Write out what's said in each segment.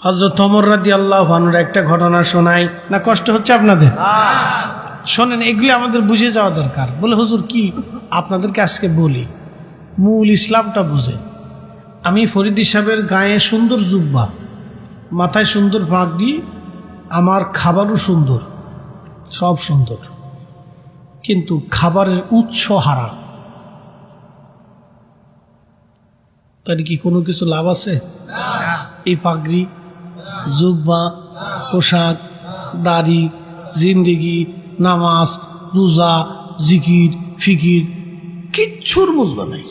হযরত ওমর রাদিয়াল্লাহু আনহুর একটা ঘটনা শোনাই না, কষ্ট হচ্ছে আপনাদের? শোনেন, এগুলি আমাদের বুঝে যাওয়া দরকার। বলে হুজুর কি? আপনাদেরকে আজকে বলি, মূল ইসলামটা বুঝেন। আমি ফরিদি সাহেবের গায়ে সুন্দর জুব্বা, মাথায় সুন্দর পাগড়ি, আমার খাবারও সুন্দর, সব সুন্দর, কিন্তু খাবারের উৎস হারাম। তার কি কোনো কিছু লাভ আছে? এই পাগড়ি, জুব্বা, পোশাক, দাড়ি, জিন্দেগি, নামাজ, রোজা, জিকির, ফিকির, কিচ্ছুর মূল্য নাই।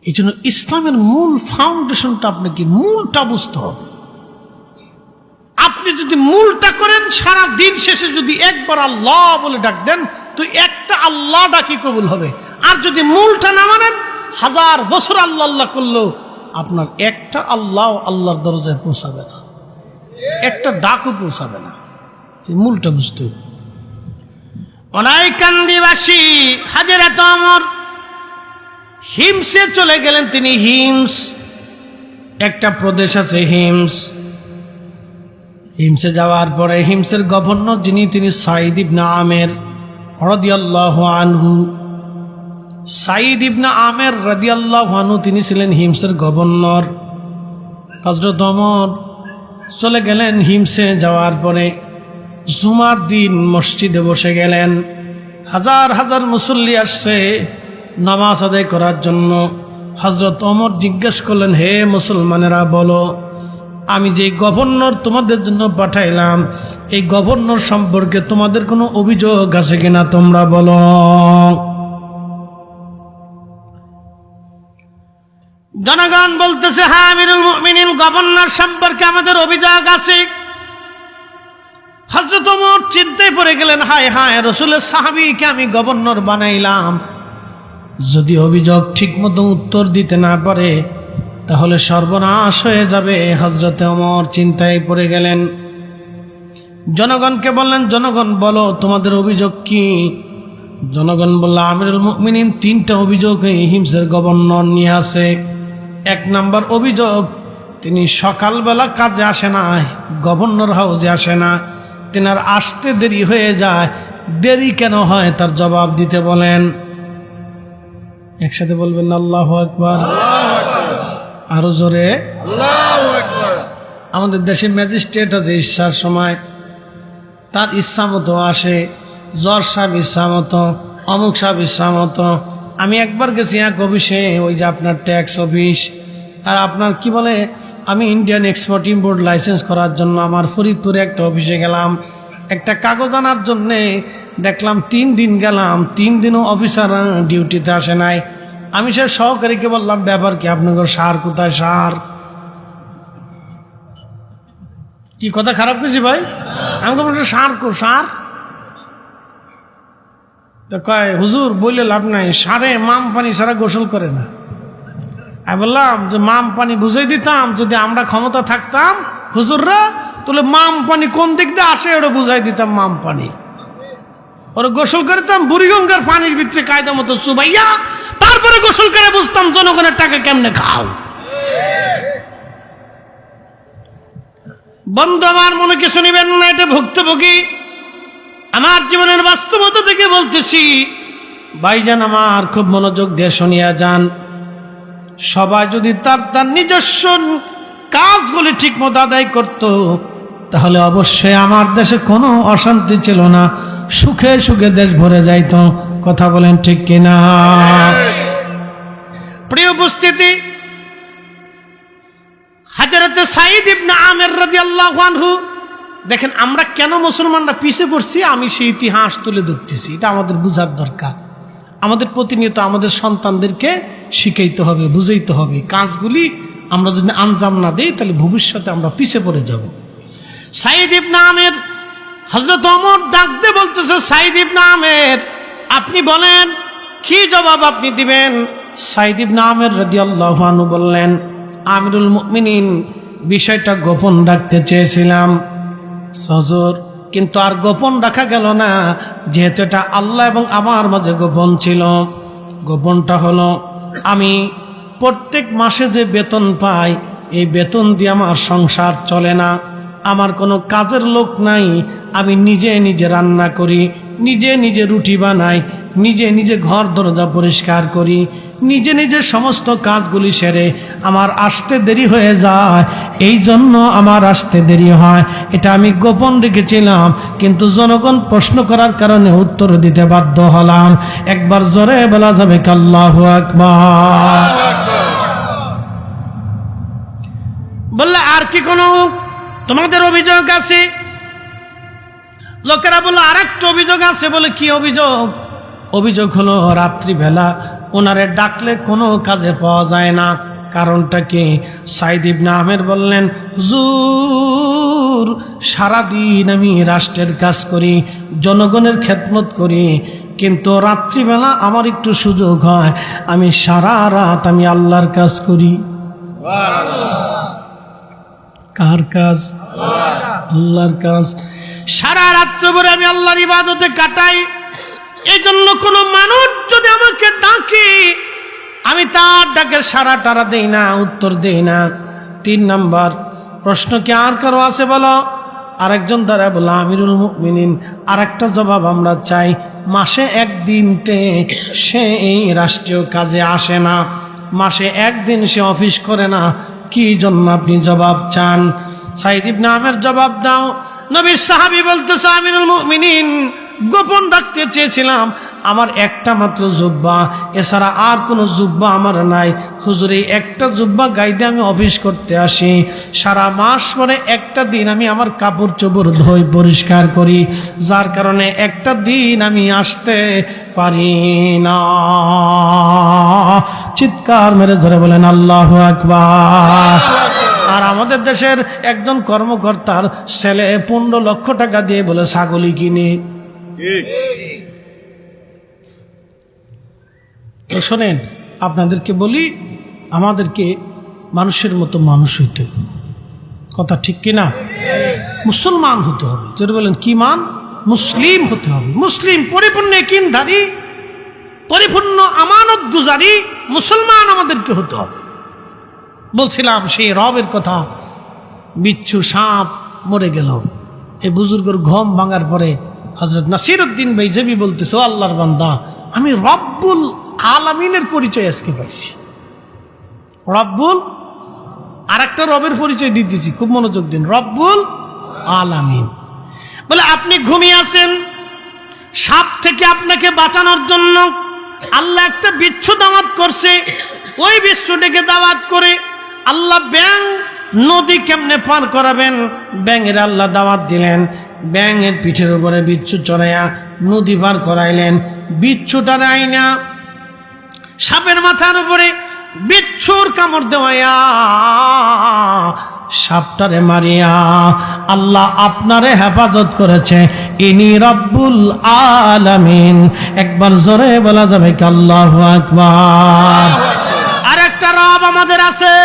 এই জন্য ইসলামের মূল ফাউন্ডেশনটা আপনাকে মূলটা বুঝতে হবে। আপনি যদি মূলটা করেন, সারা দিন শেষে যদি একবার আল্লাহ বলে ডাক দেন, তো একটা আল্লাহ ডাকি কবুল হবে। আর যদি মূলটা না মানেন, 1000 বছর আল্লাহ আল্লাহ করলেও আপনার একটা আল্লাহ আল্লাহর দরজায় পৌঁছাবে না, একটা ডাকও পৌঁছাবে না। মূলটা বুঝতে হবে। অনাইকান্দিবাসী হযরত ওমর হিমসে চলে গেলেন। তিনি হিমস, একটা প্রদেশ আছে হিমস। হিমসে যাওয়ার পরে হিমসের গভর্নর যিনি, তিনি সাঈদ ইবনে আমের রাদিয়াল্লাহু আনহু। সাঈদ ইবনে আমের রাদিয়াল্লাহু আনহু তিনি ছিলেন হিমসের গভর্নর। হযরত ওমর চলে গেলেন হিমসে। যাওয়ার পরে জুমার দিন মসজিদে বসে গেলেন। হাজার হাজার মুসল্লি আসছে নামাজ আদায় করার জন্য। হযরত ওমর জিজ্ঞেস করলেন, হে মুসলমানেরা, বলো, আমি যে গভর্নর তোমাদের জন্য পাঠাইলাম, এই গভর্নর সম্পর্কে তোমাদের কোনো অভিযোগ আছে কিনা তোমরা বলো। জনগণ বলতেছে, হ্যাঁ আমিরুল মুমিনিন, গভর্নর সম্পর্কে আমাদের অভিযোগ আছে। হযরত ওমর চিন্তায় পড়ে গেলেন, হায় হায়, রাসূলের সাহাবীকে আমি গভর্নর বানাইলাম, যদি অভিযোগ ঠিক মতো উত্তর দিতে না পারে তাহলে সর্বনাশ হয়ে যাবে। হযরত ওমর চিন্তায় পড়ে গেলেন। জনগণকে বললেন, জনগণ বলো তোমাদের অভিযোগ কি? জনগণ বলল, আমিরুল মুমিনিন 3টা অভিযোগ এই হিমসের গভর্নর নিয়ে আসে। 1 নম্বর অভিযোগ, তিনি সকালবেলা কাজে আসে না, গভর্নর হাউসে আসে না, তেনার আসতে দেরি হয়ে যায়। দেরি কেন হয় তার জবাব দিতে বলেন। একসাথে বলবেন আল্লাহু আকবার, আরো জোরে আল্লাহু আকবার। আমাদের দেশে ম্যাজিস্ট্রেট আছে, ইচ্ছার সময় তার ইচ্ছা মতো আসে, জজ সাহেব ইচ্ছা মতো, অমুক সাহেব ইচ্ছা মতো। আমি একবার গেছি এক অফিসে, ওই যে আপনার ট্যাক্স অফিস, আর আপনার কি বলে, আমি ইন্ডিয়ান এক্সপোর্ট ইম্পোর্ট লাইসেন্স করার জন্য আমার ফরিদপুরে একটা অফিসে গেলাম। একটা কাগজ আনার জন্যে দেখলাম 3 দিন গেলাম, 3 দিনও অফিসার ডিউটিতে আসে নাই। আমি সে সহকারীকে বললাম, ব্যাপার কি, আপনাদের সার কোথায়? সার কি কথা খারাপ কিছু ভাই? আমি তো বলছি সার কো, সার তো কয়, হুজুর বললে লাভ নাই, সারে মাম পানি সারা গোসল করে না। আমি বললাম যে মাম পানি বুঝাই দিতাম, যদি আমরা ক্ষমতা থাকতাম হুজুররা, তাহলে মাম পানি কোন দিক দিয়ে আসে ওটা বুঝাই দিতাম। মাম পানি ওরা গোসল করতাম বুড়িগঙ্গার পানির ভিতরে কায়দা মতো চুবাইয়া, তারপরে গোসল করে বুঝতাম জনগণের টাকা কেমনে খাও। বন্ধু আমার, মনে কিছু নিবেন না, এটা ভুক্তভোগী, আমার জীবনের বাস্তবতা থেকে বলতেছি। ভাইজান আমার, খুব মনোযোগ দিয়ে শুনিয়া যান। সবাই যদি তার তার নিজস্ব কাজগুলি ঠিক মতো আদায় করত, তাহলে অবশ্যই আমার দেশে কোনো অশান্তি ছিল না, সুখে সুখে দেশ ভরে যাইত। কথা বলেন ঠিক কিনা? প্রিয় উপস্থিতি, হযরত সাঈদ ইবনে আমের রাদিয়াল্লাহু আনহু, দেখেন আমরা কেন মুসলমানরা পিছিয়ে পড়ছি, আমি সেই ইতিহাস তুলে ধরতেছি। এটা আমাদের বুঝার দরকার। আমাদের প্রতিনিয়ত আমাদের সন্তানদেরকে শিখাইতে হবে, বুঝাইতে হবে। কাজগুলি আমরা যদি আঞ্জাম না দিই, তাহলে ভবিষ্যতে আমরা পিছিয়ে পড়ে যাব। সাঈদ ইবনে আমের, হযরত ওমর ডাক দিয়ে বলতেছে, সাঈদ ইবনে আমের, আপনি বলেন কি জবাব আপনি দিবেন? সাঈদ ইবনে আমের রাদিয়াল্লাহু আনহু বললেন, আমিরুল মুমিনিন, বিষয়টা গোপন রাখতে চেয়েছিলাম হুজুর, কিন্তু আর গোপন রাখা গেল না, যেহেতু এটা আল্লাহ এবং আমার মাঝে গোপন ছিল। গোপনটা হলো, আমি প্রত্যেক মাসে যে বেতন পাই, এই বেতন দিয়ে আমার সংসার চলে না, আমার কোনো কাজের লোক নাই, আমি নিজে নিজে রান্না করি, নিজে নিজে রুটি বানাই, নিজে নিজে ঘর দরজা পরিষ্কার করি, নিজে নিজে সমস্ত কাজগুলি সেরে আমার আসতে দেরি হয়ে যায়, এই জন্য আমার আসতে দেরি হয়। এটা আমি গোপন রেখেছিলাম, কিন্তু জনগণ প্রশ্ন করার কারণে উত্তর দিতে বাধ্য হলাম। একবার জোরে বলা যাবে কি আল্লাহু আকবার? বললে আর কি কোনো তোমাদের অভিযোগ আছে? লোকেরা বললো আর একটা অভিযোগ আছে। বলে কি অভিযোগ? অভিযোগ হলো রাত্রিবেলা ওনারে ডাকলে কোনো কাজে পাওয়া যায় না। কারণটা কি? সাইদ ইবনে আমের বললেন, হুজুর সারাদিন আমি রাষ্ট্রের কাজ করি, জনগণের খেদমত করি, কিন্তু রাত্রিবেলা আমার একটু সুযোগ হয়, আমি সারা রাত আমি আল্লাহর কাজ করি। কার কাজ? আল্লাহর কাজ। সারা রাত্র ভরে আমি আল্লাহর ইবাদতে কাটাই। এই জন্য কোনো মানুষ যদি আমাকে ডাকে, আমি তার ডাকের সারা টারা দেই না, উত্তর দেই না। 3 নাম্বার প্রশ্ন কি আর কারো আছে বলো? আরেকজন দ্বারা বলো আমিরুল মুমিনিন, আর একটা জবাব আমরা চাই। মাসে একদিনতে সে এই রাষ্ট্রীয় কাজে আসে না, মাসে একদিন সে অফিস করে না, কি জন্য আপনি জবাব চান? সাইদ ইবনে আমের জবাব দাও। নবীর সাহাবী বলতেছে, আমিরুল মুমিনিন গোপন রাখতে চেয়েছিলাম, আমার একটা মাত্র জুব্বা, এছাড়া আর কোনো জুব্বা আমার নাই। হুজুর এই একটা জুব্বা গাইতে আমি অফিস করতে আসি, সারা মাস পরে একটা দিন আমি আমার কাপড় চোপড় ধুই পরিষ্কার করি, যার কারণে একটা দিন আমি আসতে পারি না। চিৎকার মেরে ধরে বলেন আল্লাহু আকবার। আর আমাদের দেশের একজন কর্মকর্তার ছেলে 15 লক্ষ টাকা দিয়ে বলে ছাগলই কিনে। শোনেন, আপনাদেরকে বলি, আমাদেরকে মানুষের মতো মানুষ হইতে হবে। কথা ঠিক কিনা? মুসলমান হতে হবে। যদি বলেন কি মান? মুসলিম হতে হবে। মুসলিম, পরিপূর্ণ ইয়াকিনধারী, পরিপূর্ণ আমানত গুজারি মুসলমান আমাদেরকে হতে হবে। বলছিলাম সেই রবের কথা, বিচ্ছু সাপ মরে গেল, এই বুজুর্গর ঘুম ভাঙার পরে হযরত নাসিরউদ্দিন বাইজাবি বলতেছে, ও আল্লাহর বান্দা, আমি রব্বুল আলামিনের পরিচয় আজকে পাইছি। রব্বুল, আর একটা রবের পরিচয় দিতেছি, খুব মনোযোগ দিন। রব্বুল আলামিন বলে আপনি ঘুমিয়ে আছেন, সাপ থেকে আপনাকে বাঁচানোর জন্য আল্লাহ একটা বিচ্ছু দাওয়াত করছে। ওই বিচ্ছুটাকে দাওয়াত করে আল্লাহ ব্যাং নদী কেমনে পার করাবেন, ব্যাঙের আল্লাহ দাওয়াত দিলেন। ব্যাঙের পিঠের উপরে বিচ্ছু চড়াইয়া নদী পার করাইলেন। বিচ্ছুটা নাই না, সাপের মাথার উপরে বিচ্ছুর কামড় দেওয়াইয়া সাপটারে মারিয়া আল্লাহ আপনারে হেফাজত করেছে। ইনি রব্বুল আলামিন। একবার জোরে বলা যাবে কি আল্লাহু আকবার? আর একটা রব আমাদের আছে।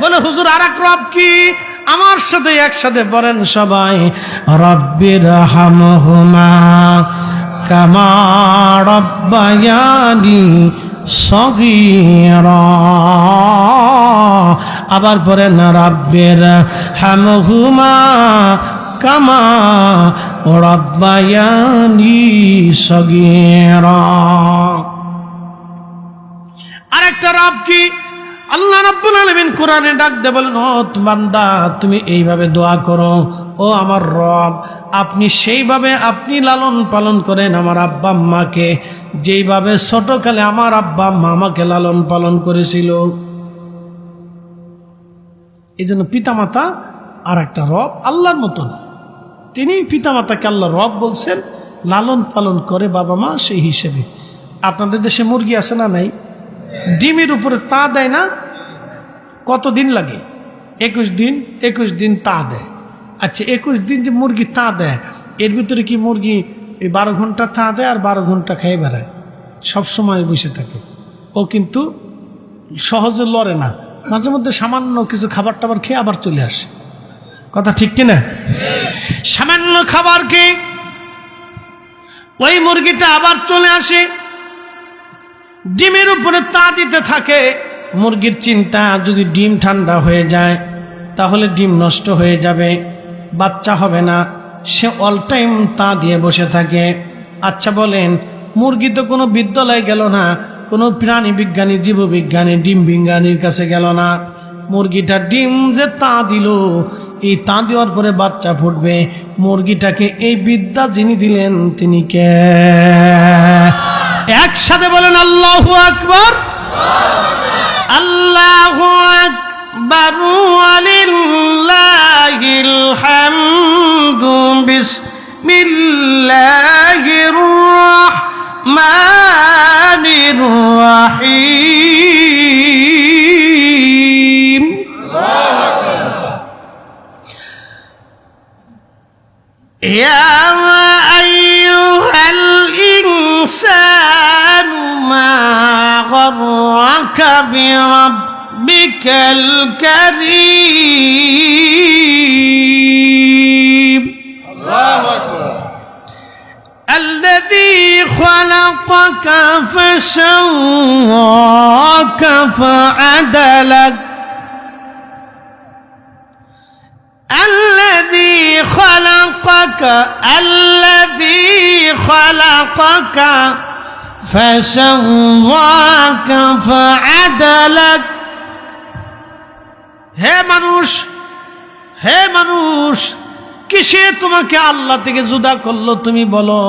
বলে হুজুর আর এক রব কি? আমার সাথে একসাথে পড়েন সবাই, রব্বির হামহুমা কামা রব্বায়ানি সগীরা। আবার পড়েন রব্বির হামহুমা কামা রব্বায়ানি সগীরা। আরেকটা রব কি? আল্লাহ রাব্বুল আলামিন কোরআনে ডাক দিয়ে বলেন, ও বান্দা তুমি এইভাবে দোয়া করো, ও আমার রব আপনি সেইভাবে আপনি লালন পালন করেন আমার আব্বা আম্মাকে, যেইভাবে ছোটকালে আমার আব্বা আম্মা আমাকে লালন পালন করেছিল। এই জন্য পিতামাতা আর একটা রব আল্লাহর মতন, তিনি পিতামাতাকে আল্লাহ রব বলছেন, লালন পালন করে বাবা মা সেই হিসেবে। আপনাদের দেশে মুরগি আছে না নাই? ডিমের উপরে তা দেয় না? কতদিন লাগে? 21 দিন। 21 দিন তা দেয়। আচ্ছা 21 দিন যে মুরগি তা দেয়, এর ভিতরে কি মুরগি 12 ঘন্টা তা দেয় আর 12 ঘন্টা খেয়ে বেড়ায়, সবসময় বসে থাকে? ও কিন্তু সহজে লড়ে না, মাঝে মধ্যে সামান্য কিছু খাবার টাবার খেয়ে আবার চলে আসে। কথা ঠিক কিনা? সামান্য খাবার খেয়ে ওই মুরগিটা আবার চলে আসে, ডিমের উপরে তা দিতে থাকে। মুরগির চিন্তা, যদি ডিম ঠান্ডা হয়ে যায় তাহলে ডিম নষ্ট হয়ে যাবে, বাচ্চা হবে না, সে অল টাইম তা দিয়ে বসে থাকে। আচ্ছা বলেন, মুরগি তো কোনো বিদ্যালয়ে গেল না, কোনো প্রাণী বিজ্ঞানী জীববিজ্ঞানী ডিম বিজ্ঞানীর কাছে গেল না, মুরগিটা ডিম যে তা দিল, এই তা দেওয়ার পরে বাচ্চা ফুটবে, মুরগিটাকে এই বিদ্যা যিনি দিলেন তিনি কে? একসাথে বলেন আল্লাহু আকবার। আল্লাহু আকবার ওয়ালিল্লাহিল হামদু। বিসমিল্লাহির রাহমানির রাহিম। ইয়া আইয়ুহাল ইনসানু মা গররাকা বিরাব্বিকাল কারীম। আল্লাহু আকবার। الذي خلقك فسواك فعدلك الذي خلقك فسواك فعدلك। হে মানুষ, কিসে তোমাকে আল্লাহ থেকে জুদা করলো? তুমি বলো,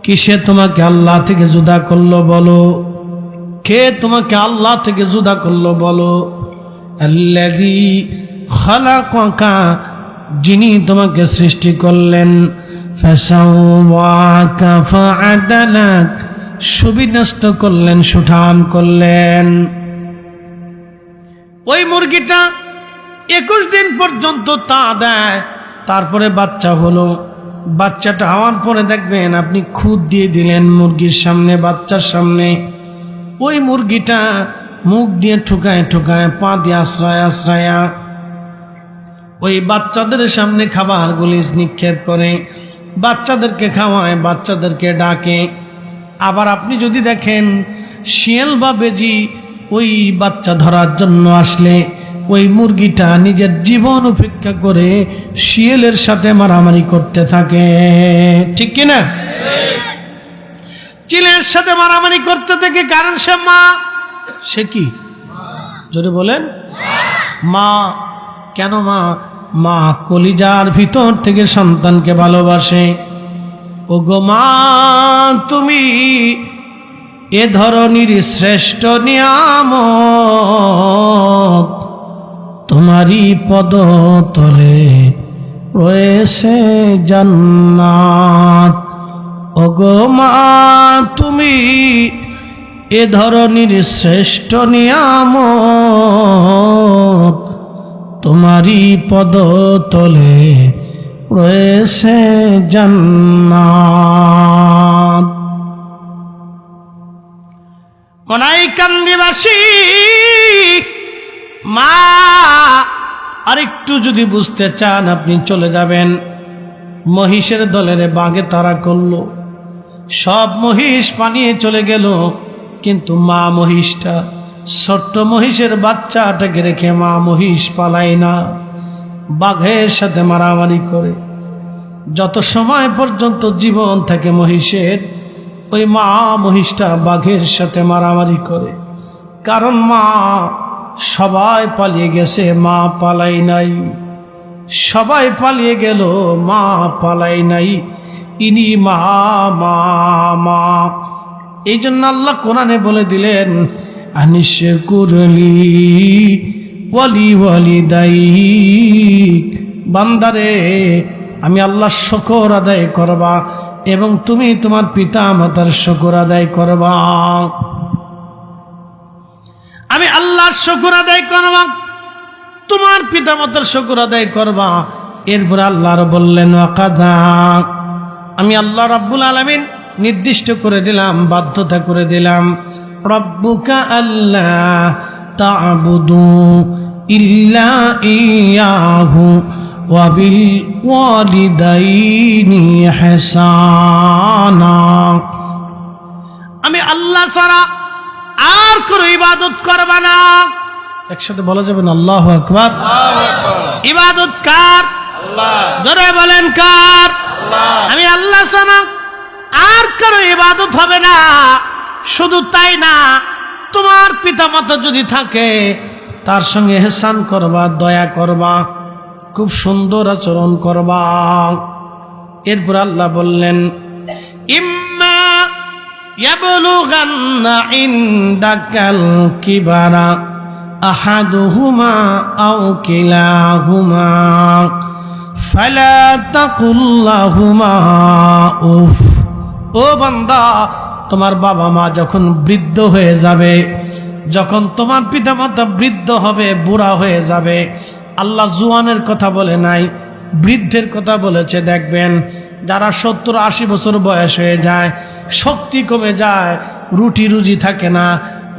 কিসে তোমাকে আল্লাহ থেকে জুদা করলো? বলো, কে তোমাকে আল্লাহ থেকে জুদা করলো? বলো। আল্লাযী খালাকাকা, যিনি তোমাকে সৃষ্টি করলেন, ফাসাওয়াকা ফাআদালাক, সুবিন্যস্ত করলেন, সুঠাম করলেন। ওই মুরগিটা 21 দিন পর্যন্ত তা দেয়, তারপরে বাচ্চা হলো। বাচ্চাটা হওয়ার পরে দেখবেন আপনি খুদ দিয়ে দিলেন মুরগির সামনে, বাচ্চার সামনে। ওই মুরগিটা মুখ দিয়ে ঠুকায় ঠুকায়, পা দিয়ে আশ্রয়া ওই বাচ্চাদের সামনে খাবারগুলি নিক্ষেপ করে, বাচ্চাদেরকে খাওয়ায়, বাচ্চাদেরকে ডাকে। আবার আপনি যদি দেখেন শিয়াল বা বেজি ওই বাচ্চা ধরার জন্য আসলে, ওই মুরগিটা নিজের জীবন উপেক্ষা করে শিয়ালের সাথে মারামারি করতে থাকে, ঠিক কিনা? চিলের সাথে মারামারি করতে থাকে, কারণ সে মা। সে কি? জোরে বলেন। মা। কেন মা? মা কলিজার ভিতর থেকে সন্তানকে ভালোবাসে। ও গো মা, তুমি এ ধরনের শ্রেষ্ঠ নিয়ামত, তোমারই পদতলে রয়েছে জান্নাত। ও গো মা, তুমি এ ধরনের শ্রেষ্ঠ নিয়ামত, তোমারই পদতলে রয়েছে জান্নাত। মনাই কান্দিবাসী মা, আরেকটু যদি বুঝতে চান আপনি চলে যাবেন মহিষের দলের বাগে তারা করলো, সব মহিষ পানিয়ে চলে গেল, কিন্তু মা মহিষটা, ছোট্ট মহিষের বাচ্চাটাকে রেখে মা মহিষ পালায় না, বাঘের সাথে মারামারি করে। যত সময় পর্যন্ত জীবন থাকে মহিষের, ওই মা মহিষটা বাঘের সাথে মারামারি করে। কারণ মা, সবাই পালিয়ে গেছে, মা পালাই নাই। সবাই পালিয়ে গেল, মা পালাই নাই। ইনি মা মা মা। এই জন্য আল্লাহ কোরআনে বলে দিলেন, আনিশকুরলি ওয়ালি ওয়ালিদাইক, বান্দারে আমি আল্লাহর শুকর আদায় করবা এবং তুমি তোমার পিতা মাতার শুকর আদায় করবা। আমি আল্লাহর শুকর আদায় করবা, তোমার পিতা মাতার শুকর আদায় করবা। এরপর আল্লাহ বললেন, ওয়াকাদা, আমি আল্লাহ রাব্বুল আলামিন নির্দিষ্ট করে দিলাম, বাধ্যতা করে দিলাম, রব্বুকা আল্লা তা'বুদু ইল্লা ইয়াহু ওয়া বিল ওয়ালিদাইনি ইহসানা। আমি আল্লাহ ছাড়া আর কোনো ইবাদত করবা না। একসাথে বলা যাবে না আল্লাহু আকবার। ইবাদত কার? আল্লাহ। জোরে বলেন কার? আল্লাহ। আমি আল্লাহ ছাড়া আর কারো ইবাদত হবে না। শুধু তাই না, তোমার পিতামাতা যদি থাকে তার সঙ্গে ইহসান করবা, দয়া করবা, খুব সুন্দর আচরণ করবা। এরপর আল্লাহ বললেন ইম্মা ইয়াবলুগান্না ইনদাকাল কিবারা আহাদুহুমা আও কিলাহুমা ফালা তাকুল্লাহুমা উফ। ও বান্দা, তোমার বাবা মা যখন বৃদ্ধ হয়ে যাবে, যখন তোমার পিতামাতা বৃদ্ধ হবে, বুড়া হয়ে যাবে, আল্লাহ জুয়ানের কথা বলে নাই, বৃদ্ধের কথা বলেছে। দেখবেন যারা 70-80 বছর বয়স হয়ে যায়, শক্তি কমে যায়, রুটি রুজি থাকে না,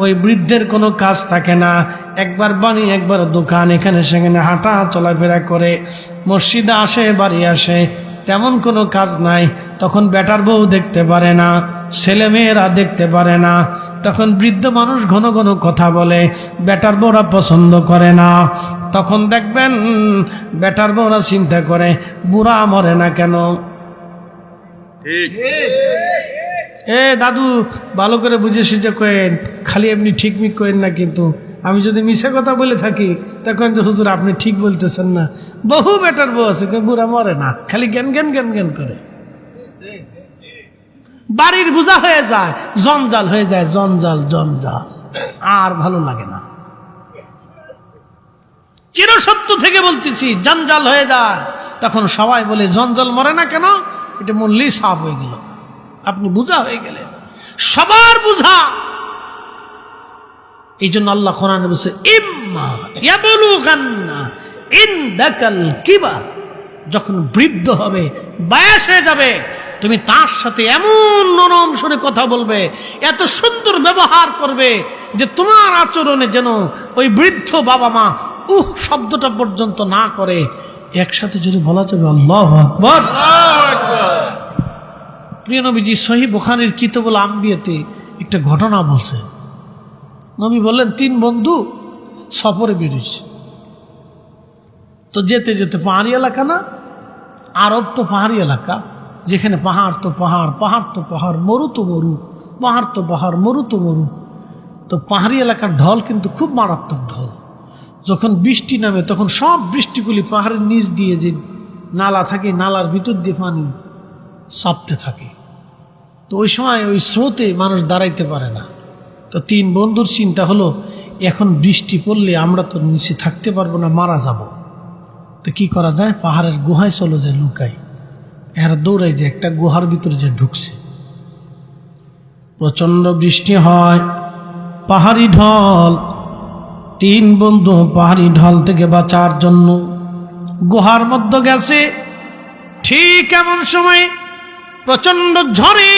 ওই বৃদ্ধের কোনো কাজ থাকে না, একবার বাণী একবার দোকান, এখানে সেখানে হাঁটা চলাফেরা করে, মসজিদে আসে বাড়ি আসে, তেমন কোনো কাজ নাই। তখন বেটার বউ দেখতে পারে না, ছেলে মেয়েরা দেখতে পারে না, তখন বৃদ্ধ মানুষ ঘন ঘন কথা বলে, বেটার বউরা পছন্দ করে না। তখন দেখবেন বেটার বউরা চিন্তা করে বুড়া মরে না কেন। এ দাদু ভালো করে বুঝে সুঝে কয়েন, খালি এমনি ঠিক মিক কয়েন না, কিন্তু আমি যদি মিছে কথা বলে থাকি তখন যে হুজুর আপনি ঠিক বলতেছেন না। বহু বেটার বউ আছে বুড়া মরে না, খালি জ্ঞান জ্ঞান জ্ঞান জ্ঞান করে, বাড়ির বোঝা হয়ে যায়, জঞ্জাল হয়ে যায়, জঞ্জাল জঞ্জাল, আর ভালো লাগে না। চিরসত্য থেকে বলতেছি, জঞ্জাল হয়ে যায়। তখন সবাই বলে জঞ্জাল মরে না কেন? এটা মরলেই সাফ হয়ে গেল, আপনি বুঝা হয়ে গেলেন, সবার বুঝা। এই জন্য আল্লাহ কোরআনে বলছে ইম্মা ইয়াবলুগান্না ইনদাকাল কিবার, যখন বৃদ্ধ হবে, বয়স হয়ে যাবে, তুমি তার সাথে এমন নরম সুরে কথা বলবে, এত সুন্দর ব্যবহার করবে যে তোমার আচরণে যেন ওই বৃদ্ধ বাবা মা উহ শব্দটা পর্যন্ত না করে। একসাথে যদি বলা যাবে আল্লাহু আকবার। প্রিয় নবীজি সহিহ বুখারীর কিতাবুল আম্বিয়াতে একটা ঘটনা বলছেন। নবী বললেন 3 বন্ধু সফরে বেরিয়েছে, তো যেতে যেতে পাহাড়ি এলাকা না, আরব তো পাহাড়ি এলাকা, যেখানে পাহাড় তো পাহাড়, পাহাড় তো পাহাড়, মরু তো মরু, পাহাড় তো পাহাড়, মরু তো মরু। তো পাহাড়ি এলাকার ঢল কিন্তু খুব মারাত্মক ঢল। যখন বৃষ্টি নামে তখন সব বৃষ্টিগুলি পাহাড়ের নিচ দিয়ে যে নালা থাকে, নালার ভিতর দিয়ে পানি চাপতে থাকে। তো ওই সময় ওই স্রোতে মানুষ দাঁড়াইতে পারে না। তো 3 বন্ধুর চিন্তা হলো, এখন বৃষ্টি পড়লে আমরা তো নিচে থাকতে পারবো না, মারা যাব। তো কি করা যায়? পাহাড়ের গুহায় চলে যায়, লুকাই। এরা দৌড়াই যে একটা গুহার ভিতরে যে ঢুকছে, প্রচন্ড বৃষ্টি হয়, পাহাড়ি ঢল। 3 বন্ধু পাহাড়ি ঢল থেকে বাঁচার জন্য গুহার মধ্যে গেছে। ঠিক এমন সময় প্রচন্ড ঝড়ে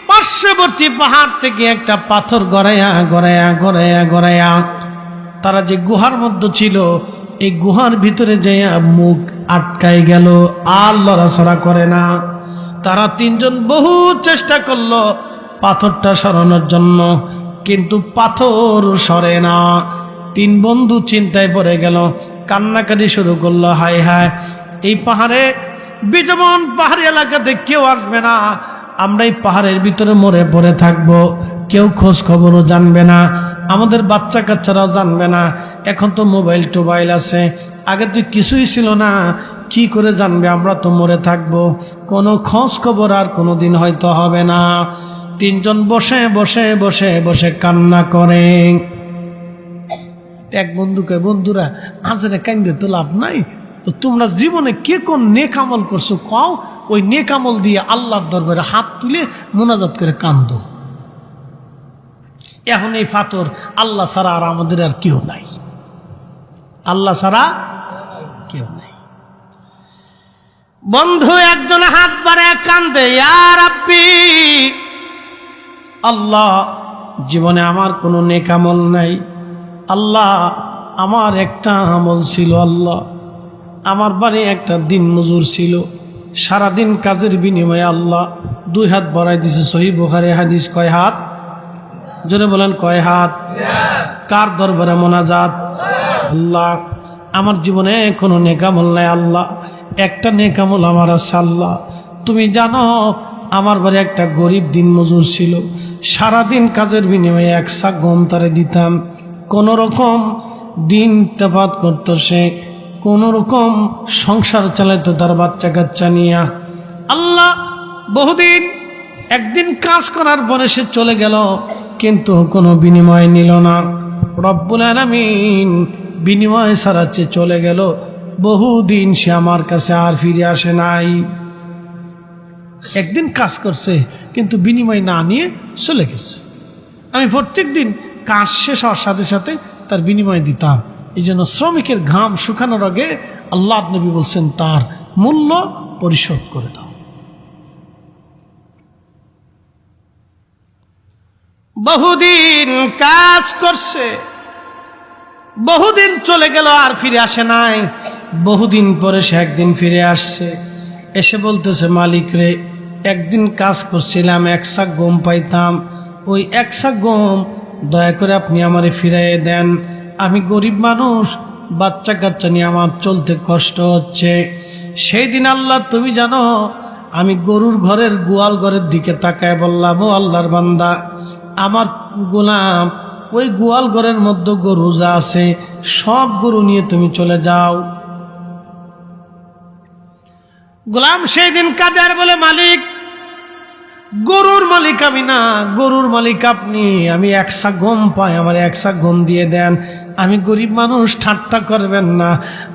পার্শ্ববর্তী পাহাড় থেকে একটা পাথর গড়াইয়া গড়াইয়া গড়াইয়া গড়াইয়া তারা যে গুহার মধ্যে ছিল, এই গুহার ভিতরে যাইয়া মুখ আটকাই গেল, আর লড়াছড়া করে না। তারা 3 জন বহু চেষ্টা করলো পাথরটা সরানোর জন্য, কিন্তু পাথর সরে না। 3 বন্ধু চিন্তায় পড়ে গেল, কান্নাকাটি শুরু করলো, হায় হায়, এই পাহাড়ে বিজমন পাহাড়ি এলাকাতে কেউ আসবে না, আমরা এই পাহাড়ের ভিতরে মরে পড়ে থাকবো, কেউ খোঁজ খবরও জানবে না, আমাদের বাচ্চা কাচ্চারাও জানবে না। এখন তো মোবাইল টোবাইল আছে, আগে তো কিছুই ছিল না, কি করে জানবে? আমরা তো মরে থাকবো, কোনো খোঁজ খবর আর কোনোদিন হয়তো হবে না। 3 জন বসে বসে বসে বসে কান্না করে। এক বন্ধুকে, বন্ধুরা আজরে কান্দে তো লাভ নাই, তো তোমরা জীবনে কে কোন নেক আমল করছো কও, ওই নেক আমল দিয়ে আল্লাহর দরবারে হাত তুলে মোনাজাত করে কান্দো। এখন এই পাথর আল্লাহ ছাড়া আর আমাদের আর কেউ নাই, আল্লাহ ছাড়া কেউ নাই। বন্ধু একজন হাত বাড়ায় কান্দে, ইয়া রাব্বি, আল্লাহ জীবনে আমার কোনো নেক আমল নাই, আল্লাহ আমার একটা আমল ছিল, আল্লাহ আমার বাড়ি একটা দিন মজুর ছিল, সারাদিন কাজের বিনিময়ে আল্লাহ 2 হাত বাড়াই দিছে। সহিহ বুখারী হাদিস, কয় হাত? জোরে বলেন কয় হাত? কার দরবারে মোনাজাত? আল্লাহ, আমার জীবনে কোনো নেকামল নাই আল্লাহ, একটা নেকামল আমার আছে আল্লাহ। তুমি জানো আমার বাড়ি একটা গরিব দিন মজুর ছিল, সারাদিন কাজের বিনিময়ে এক শাক গম তারে দিতাম, কোন রকম দিন তেপাত করতো সে, কোন রকম সংসার চালাইতো তার বাচ্চা কাচ্চা নিয়া। আল্লাহ বহুদিন, একদিন কাজ করার পরে সে চলে গেল, কিন্তু কোনো বিনিময় নিল না। রব্বুল আলামিন বিনিময় ছাড়াচ্ছে চলে গেল, বহুদিন সে আমার কাছে আর ফিরে আসে নাই। একদিন কাজ করছে কিন্তু বিনিময় না নিয়ে চলে গেছে। আমি প্রত্যেক দিন কাজ শেষ হওয়ার সাথে সাথে তার বিনিময় দিতাম। এই জন্য শ্রমিকের ঘাম শুকানোর আগে আল্লাহ নবী বলছেন তার মূল্য পরিশোধ করে দাও। বহুদিন কাজ করছে, বহুদিন চলে গেল আর ফিরে আসে নাই। বহুদিন পরে সে একদিন ফিরে আসছে, এসে বলতেছে মালিক রে, একদিন কাজ করছিলাম, এক শাক গম পাইতাম, ওই এক শাক গম দয়া করে আপনি আমারে ফিরাইয়ে দেন। আমি গরিব মানুষ, বাচ্চা কাচ্চা নিয়ে আমার চলতে কষ্ট হচ্ছে। সেই দিন আল্লাহ তুমি জানো, আমি গরুর ঘরের গোয়াল ঘরের দিকে তাকায় বললাম, ও আল্লাহর বান্দা, আমার গোলাম ওই গোয়াল ঘরের মধ্যে গরু যা আছে সব গরু নিয়ে তুমি চলে যাও। গোলাম সেই দিন কাদের বলে, মালিক, গরুর মালিক আমি না, গরুর মালিক আপনি। আমি এক শাক গম পাই, আমার এক শাক গম দিয়ে দেন। আমি গরিব মানুষ, ঠাট্টা করবেন না,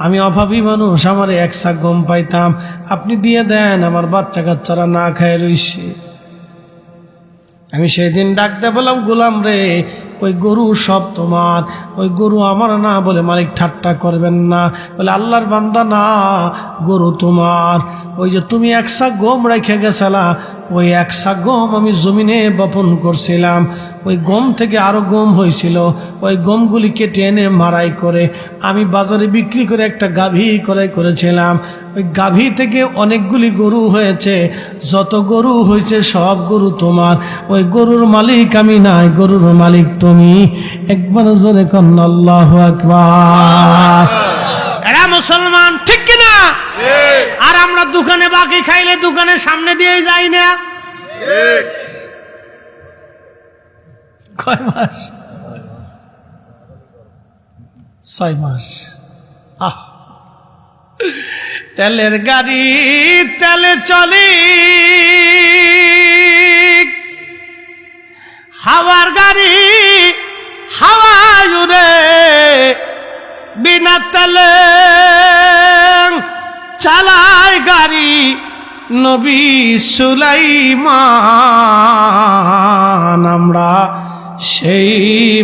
আমি অভাবী মানুষ, আমার এক শাক গম পাইতাম, আপনি দিয়ে দেন, আমার বাচ্চা কাচ্চারা না খায় রইছে। আমি সেই দিন ডাকতে বললাম, গোলাম রে, ওই গরু সব তোমার, ওই গরু আমার না। বলে মালিক ঠাট্টা করবেন না। বলে আল্লাহর বান্দা না, গরু তোমার। ওই যে তুমি এক শাক গম রেখে গেছিলা, ওই এক শাক গম আমি জমিনে বপন করছিলাম, ওই গম থেকে আরো গম হয়েছিল, ওই গমগুলি কেটে এনে মাড়াই করে আমি বাজারে বিক্রি করে একটা গাভী ক্রয় করেছিলাম। ওই গাভী থেকে অনেকগুলি গরু হয়েছে, যত গরু হয়েছে সব গরু তোমার। ওই গরুর মালিক আমি নাই, গরুর মালিক তুমি। একবার জোরে কন্না আল্লাহু আকবার। এরা মুসলমান, ঠিক কিনা? আর আমরা দোকানে বাকি খাইলে দোকানের সামনে দিয়ে যাই না। কয় মাস? 6 মাস। তেলের গাড়ি তেলে চলি, হাওয়ার গাড়ি হাওয়ায় উড়ে, বিনা তেলে চালায় গাড়ি নবী সুলাইমান। আমরা সেই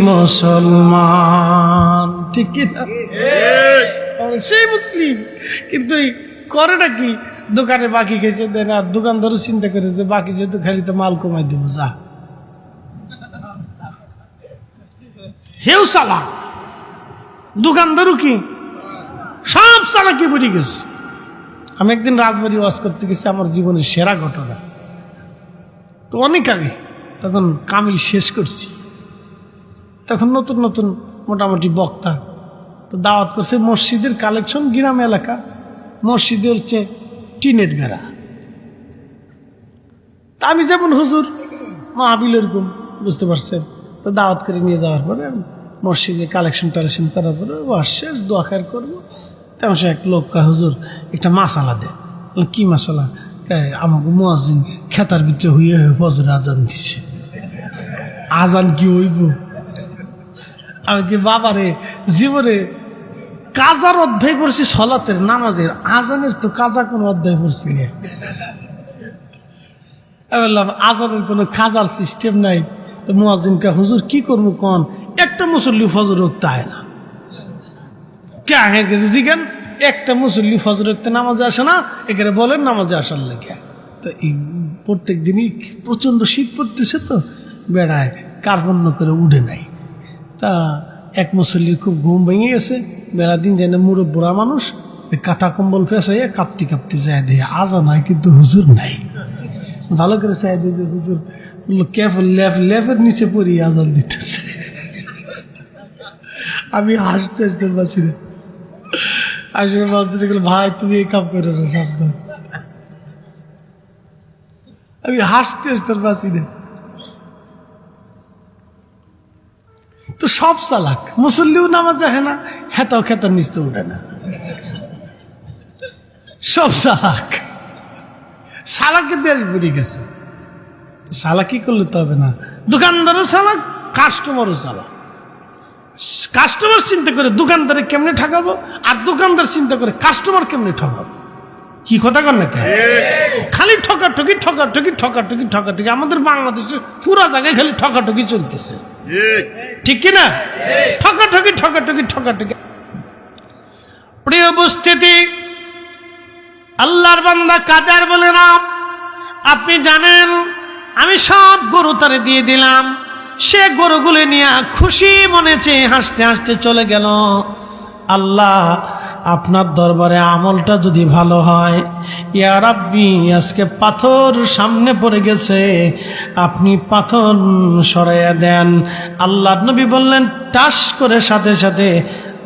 মুসলমান, ঠিক কিনা? সেই মুসলিম, কিন্তু করে নাকি দোকানে বাকি খেয়েছে দেন, আর দোকানদারও চিন্তা করে যে বাকি যেহেতু খালি তো মাল কমাই দেবো, যা হেউ চালাক। দোকানদারও কি সব চালাকি পড়ে গেছে। আমি একদিন রাজবাড়ি ওয়াজ করতে গেছি, আমার জীবনের সেরা ঘটনা। তো অনেক আগে, তখন কামিল শেষ করছি, তখন নতুন নতুন মোটামুটি বক্তা। তো দাওয়াত করছে মসজিদের কালেকশন, গ্রাম এলাকা, মসজিদে হচ্ছে টিনের বেড়া। তা আমি যেমন হুজুর মাহবিল এরকম, বুঝতে পারছেন। তো দাওয়াত করে নিয়ে যাওয়ার পরে মসজিদে কালেকশন টালেকশন করার পরে ওয়াজ শেষ, দোয়া খায়ের করবো। তেমন সে এক লোক কয়, হুজুর একটা মাসালা দেন। কি মাসালা? আমাকে মুয়াজ্জিন খেতার ভিতরে হইয়ে ফজর আজান দিছে। আজান কি হইব? আমি কি বাবারে জীবনে কাজার অধ্যায় পড়ছি, সলাতের নামাজের, আজানের তো কাজা কোনো অধ্যায় পড়ছি না। বললাম আজানের কোনো কাজার সিস্টেম নাই। মুয়াজ্জিন কে, হুজুর কি করবো কন, একটা মুসল্লি ফজর উঠতে হয় না। কে হ্যাঁ জিজ্ঞান, একটা মুসল্লি ফজর উঠতে নামাজে আসে না, এখানে বলেন নামাজে আসার লেগে। তো এই প্রত্যেক দিনই প্রচন্ড শীত পড়তেছে, তো বেড়ায় কার্পণ্য করে উঠে নাই। তা এক মুসল্লির খুব ঘুম ভেঙে গেছে, বেড়া দিন যেন মুড়ো বুড়া মানুষ, কাঁথা কম্বল ফেসাইয়া কাঁপতে কাঁপতে যায় দেয় আজান হয় কিন্তু হুজুর নাই। ভালো করে চাই দিয়ে যে হুজুর বললো কেবল লেফের নিচে পড়ি আজান দিতেছে। আমি হাসতে হাসতে বাঁচি না, আসলে বাঁচতে গেল ভাই তুমি এই কাম করো না, সাবধান। আমি হাসতে হাসতে বাঁচি না। তো সব চালাক, মুসল্লিও নামাজ যায় না, হেতাও খেতার নিচতে উঠে না, সব চালাক। সালাকে দেশ বেরিয়ে গেছে, সালাকি করলে তো হবে না। দোকানদারও চালাক, কাস্টমারও চালাক। কাস্টমার চিন্তা করে দোকানদারে কেমনে ঠকাবো, আর দোকানদার চিন্তা করে কাস্টমার কেমনে ঠকাবো। কি কথা কর না, খালি ঠকাঠকি ঠকাঠকি ঠকাঠকি ঠকাঠকি। আমাদের বাংলাদেশে পুরা জায়গায় খালি ঠকাঠকি চলতেছে, ঠিক কিনা? ঠকাঠকি ঠকাঠকি ঠকাঠকি। প্রিয় উপস্থিতি, আল্লাহর বান্দা কাদের বলে না, আপনি জানেন আমি সব গরু তারে দিয়ে দিলাম, সে গরুগুলি নিয়ে খুশি মনেছে হাসতে হাসতে চলে গেল। আল্লাহ আপনার দরবারে আমলটা যদি ভালো হয়, ইয়া রাব্বি আজকে পাথর সামনে পড়ে গেছে, আপনি পাথর সরাইয়া দেন। আল্লাহর নবী বললেন টাস করে সাথে সাথে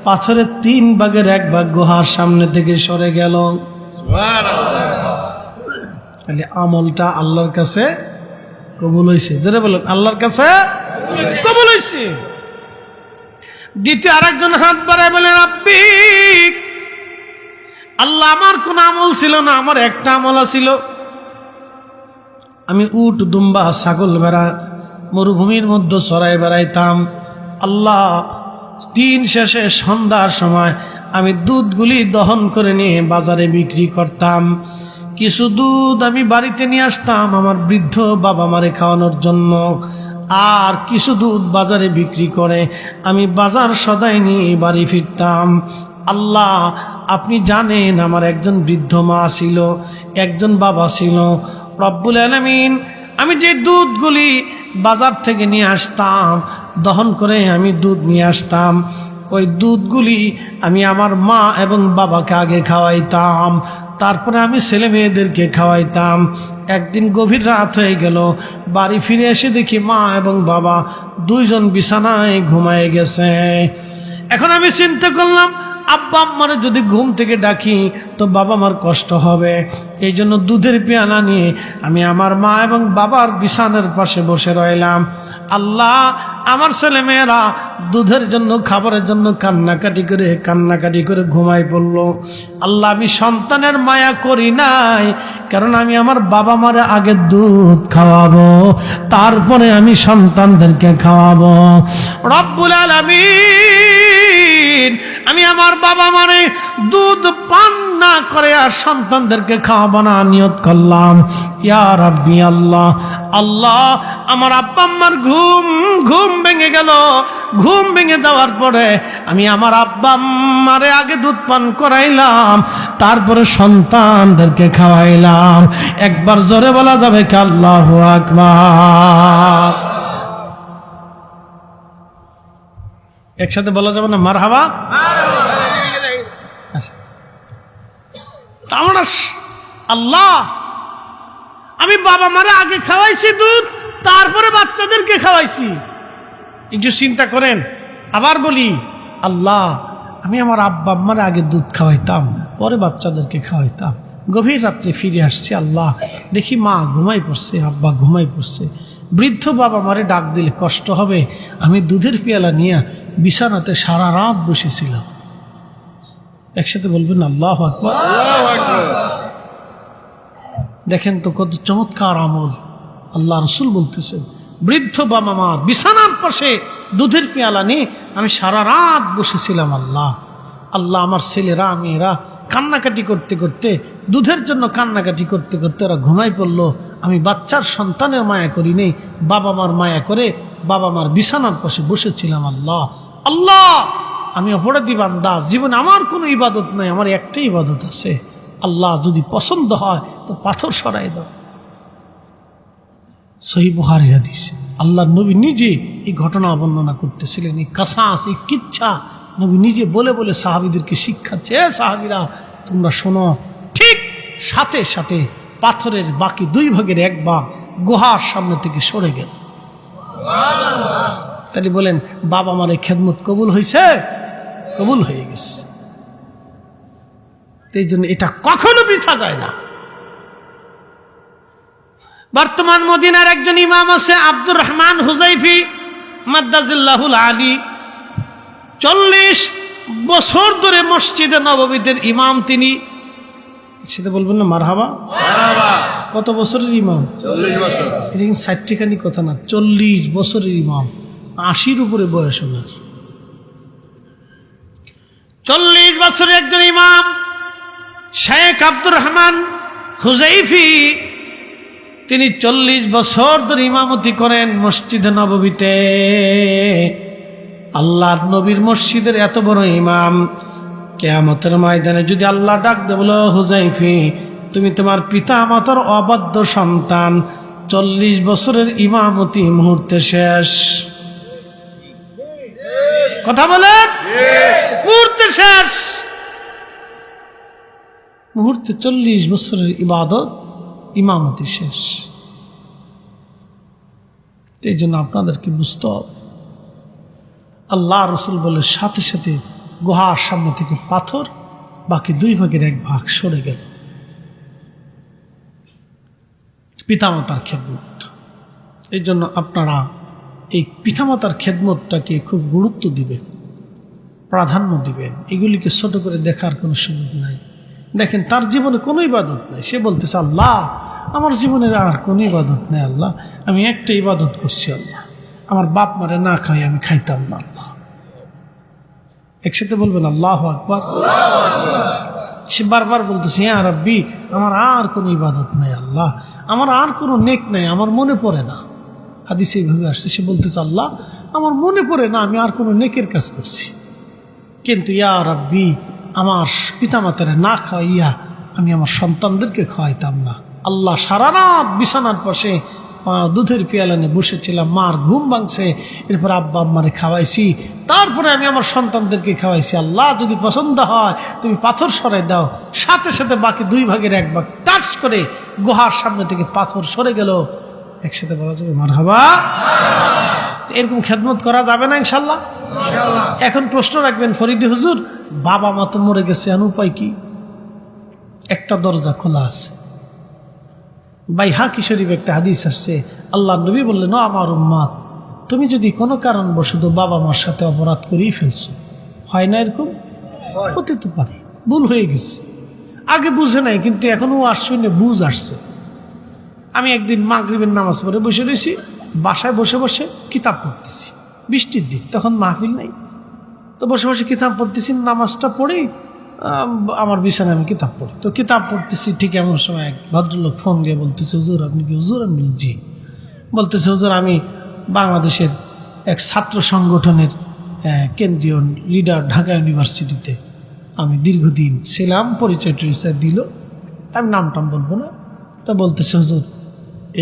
পাথরের 3 ভাগের 1 ভাগ গুহার সামনে থেকে সরে গেল। তাহলে আমলটা আল্লাহর কাছে কবুল হয়েছে, যেটা বললেন আল্লাহর কাছে কবুল হয়েছে। দ্বিতীয় আরেকজন হাত বাড়ায় বলেন রাব্বি আল্লাহ আমার কোন আমল ছিল না, আমার একটা আমল ছিল। আমি উট দুম্বা ছাগল ভেড়া মরুভূমির মধ্যে চড়াই বেড়াইতাম। আল্লাহ দিন শেষে সন্ধ্যার সময় আমি দুধগুলি দহন করে নিয়ে বাজারে বিক্রি করতাম। কিছু দুধ আমি বাড়িতে নিয়ে আসতাম আমার বৃদ্ধ বাবা মারে খাওয়ানোর জন্য, আর কিছু দুধ বাজারে বিক্রি করে আমি বাজার সদাই নিয়ে বাড়ি ফিরতাম। আল্লাহ আপনি জানেন আমার একজন বৃদ্ধ মা ছিল, একজন বাবা ছিল। রব্বুল আলামিন আমি যে দুধগুলি বাজার থেকে নিয়ে আসতাম, দহন করে আমি দুধ নিয়ে আসতাম, ওই দুধগুলি আমি আমার মা এবং বাবাকে আগে খাওয়াইতাম, তারপরে আমি ছেলে মেয়েদেরকে খাওয়াইতাম। একদিন গভীর রাত হয়ে গেল, বাড়ি ফিরে এসে দেখি মা এবং বাবা দুইজন বিছানায় ঘুমায় গেছে। এখন আমি চিন্তা করলাম আব্বা আম্মারে যদি ঘুম থেকে ডাকি তো বাবা মার কষ্ট হবে, এই জন্য দুধের পেয়ালা নিয়ে আমি আমার মা এবং বাবার বিছানার পাশে বসে রইলাম। আল্লাহ আমার ছেলে মেয়েরা দুধের জন্য খাবারের জন্য কান্নাকাটি করে ঘুমাই পড়লো। আল্লাহ আমি সন্তানের মায়া করি নাই, কারণ আমি আমার বাবা মারে আগে দুধ খাওয়াবো, তারপরে আমি সন্তানদেরকে খাওয়াবো। রব্বুল আলামিন আমি আমার বাবা মারে দুধ পান না করে আর সন্তানদেরকে খাওয়াবো না নিয়ত করলাম। ইয়া রাব্বি আল্লাহ, আল্লাহ আমার আব্বা আম্মার ঘুম ভেঙে গেল। ঘুম ভেঙে যাওয়ার পরে আমি আমার আব্বা আম্মারে আগে দুধ পান করাইলাম, তারপরে সন্তানদেরকে খাওয়াইলাম। একবার জোরে বলা যাবে কি আল্লাহু আকবার? একসাথে বলা যাবে না মারহাবা? আমরা আল্লাহ আমি বাবা মারে আগে খাওয়াইছি দুধ, তারপরে বাচ্চাদেরকে খাওয়াইছি। একটু চিন্তা করেন। আবার বলি আল্লাহ আমি আমার আব্বা আম্মারে আগে দুধ খাওয়াইতাম, পরে বাচ্চাদেরকে খাওয়াইতাম। গভীর রাত্রে ফিরে আসছি, আল্লাহ দেখি মা ঘুমাই পড়ছে, আব্বা ঘুমাই পড়ছে। বৃদ্ধ বাবা মারে ডাক দিলে কষ্ট হবে, আমি দুধের পেয়ালা নিয়ে বিছানাতে সারা রাত বসেছিলাম। একসাথে বলবেন আল্লাহু আকবার। দেখেন তো কত চমৎকার আমল। আল্লাহ রাসূল বলতেছেন বৃদ্ধ বাবা মা বিছানার পাশে দুধের পেয়ালা নিয়ে আমি সারা রাত বসেছিলাম। আল্লাহ আল্লাহ আমার ছেলেরা মেয়েরা কান্নাকাটি করতে করতে, দুধের জন্য কান্নাকাটি করতে করতে ওরা ঘুমাই পড়লো। আমি বাচ্চার সন্তানের মায়া করি নেই, বাবা মার মায়া করে বাবা মার বিছানার পাশে বসেছিলাম। আল্লাহ আল্লাহ আমি অপরাধী বান্দা, জীবনে আমার কোনো ইবাদত নাই, আমার একটাই ইবাদত আছে। আল্লাহ যদি পছন্দ হয় তো পাথর সরাই দাও। সহিহ বুখারী হাদিস। আল্লাহ নবী নিজে এই ঘটনা বর্ণনা করতেছিলেন, এই কাসাস, এই কিচ্ছা নবী নিজে বলে বলে সাহাবীদেরকে শিক্ষাচ্ছে, সাহাবীরা তোমরা শোনো। ঠিক সাথে সাথে পাথরের বাকি 2 ভাগের 1 ভাগ গুহার সামনে থেকে সরে গেল। তাহলে বলেন বাবা মার এই খেদমত কবুল হয়েছে? কবুল হয়ে গেছে। এই জন্য এটা কখনো বৃথা যায় না। বর্তমান মদিনার একজন ইমাম আছে আব্দুর রহমান হুজাইফি মাদ্দাজিল্লাহুল আলী, 40 বছর ধরে মসজিদে নববীতে ইমাম তিনি। সেটা বলবেন না মারহাবা? কত বছরের ইমাম? 40 বছর। এটা 60খানি কথা না, 40 বছরের ইমাম, 80-র উপরে বয়স ওনার। 40 বছরের একজন ইমাম শেখ আব্দুর রহমান হুজাইফি, তিনি 40 বছর ধরে ইমামতি করেন মসজিদে নববীতে। আল্লাহর নবীর মসজিদের এত বড় ইমাম, কিয়ামতের ময়দানে যদি আল্লাহ ডাক দেয়, বলো হুজাইফি তুমি তোমার পিতা মাতার অবাধ্য সন্তান, 40 বছরের ইমামতি মুহূর্তে শেষ। কথা বলেন, মুহূর্তে শেষ। মুহূর্তে 40 বছরের ইবাদত, ইমামতি শেষ। এই জন্য আপনাদেরকে বুঝতে হবে, আল্লাহ রসুল বলে সাথে সাথে গুহার সামনে থেকে পাথর বাকি 2 ভাগের 1 ভাগ সরে গেল। পিতামাতার খেদমত। এই জন্য আপনারা এই পিতামাতার খেদমতটাকে খুব গুরুত্ব দিবেন, প্রাধান্য দিবেন। এগুলিকে ছোট করে দেখার কোনো সুযোগ নাই। দেখেন তার জীবনে কোনো ইবাদত নাই, সে বলতেছে আল্লাহ আমার জীবনের আর কোনো ইবাদত নাই, আল্লাহ আমি একটা ইবাদত করছি, আল্লাহ আমার বাপ মারে না খাই আমি খাইতাম না, আল্লাহ। একসাথে বলবেন আল্লাহু আকবার। সে বারবার বলতেছে ইয়া রাব্বি আমার আর কোনো ইবাদত নাই, আল্লাহ আমার আর কোনো নেক নাই, আমার মনে পড়ে না। হাদিসে এইভাবে আসছে, সে বলতেছে আল্লাহ আমার মনে পড়ে না আমি আর কোনো নেকের কাজ করছি, কিন্তু ইয়া রাব্বি আমার পিতামাতারে না খাওয়াইয়া আমি আমার সন্তানদেরকে খাওয়াইতাম না, আল্লাহ সারা রাত বিছানার পাশে দুধের পেয়ালানে বসেছিলাম, মার ঘুম ভাঙছে, এরপর আব্বা আম্মারে খাওয়াইছি, তারপরে আমি আমার সন্তানদেরকে খাওয়াইছি, আল্লাহ যদি পছন্দ হয় তুমি পাথর সরাই দাও। সাথে সাথে বাকি 2 ভাগের 1 ভাগ টাচ করে গুহার সামনে থেকে পাথর সরে গেল। একসাথে বলা যাবে মারহাবা? এরকম খেদমত করা যাবে না ইনশাল্লাহ? এখন প্রশ্ন রাখবেন ফরিদি হুজুর বাবা মা তো মরে গেছে, আর উপায় কি? একটা দরজা খোলা আছে। বাইহাকি শরীফ একটা হাদিস আসছে, আল্লাহ নবী বললেন ও আমার উম্মত, তুমি যদি কোনো কারণবশত বাবা মার সাথে অপরাধ করেই ফেলছো, হয় না এরকম? হতে তো পারে, ভুল হয়ে গেছে, আগে বুঝে নাই কিন্তু এখন ও আসছে না, বুঝ আসছে। আমি একদিন মাগরিবের নামাজ পড়ে বসে রয়েছি, বাসায় বসে বসে কিতাব পড়তেছি, বৃষ্টির দিন, তখন মাহফিল নাই, তো বসে বসে কিতাব পড়তেছি। নামাজটা পড়েই আমার বিছানায় আমি কিতাব পড়ি, তো কিতাব পড়তেছি, ঠিক এমন সময় এক ভদ্রলোক ফোন দিয়ে বলতেছে হুজুর আপনি কি? হুজুর আমি জি। বলতেছে হুজুর আমি বাংলাদেশের এক ছাত্র সংগঠনের কেন্দ্রীয় লিডার, ঢাকা ইউনিভার্সিটিতে আমি দীর্ঘদিন ছিলাম, পরিচয় টরিচয় দিল, আমি নামটাম বলবো না। তা বলতেছে হুজুর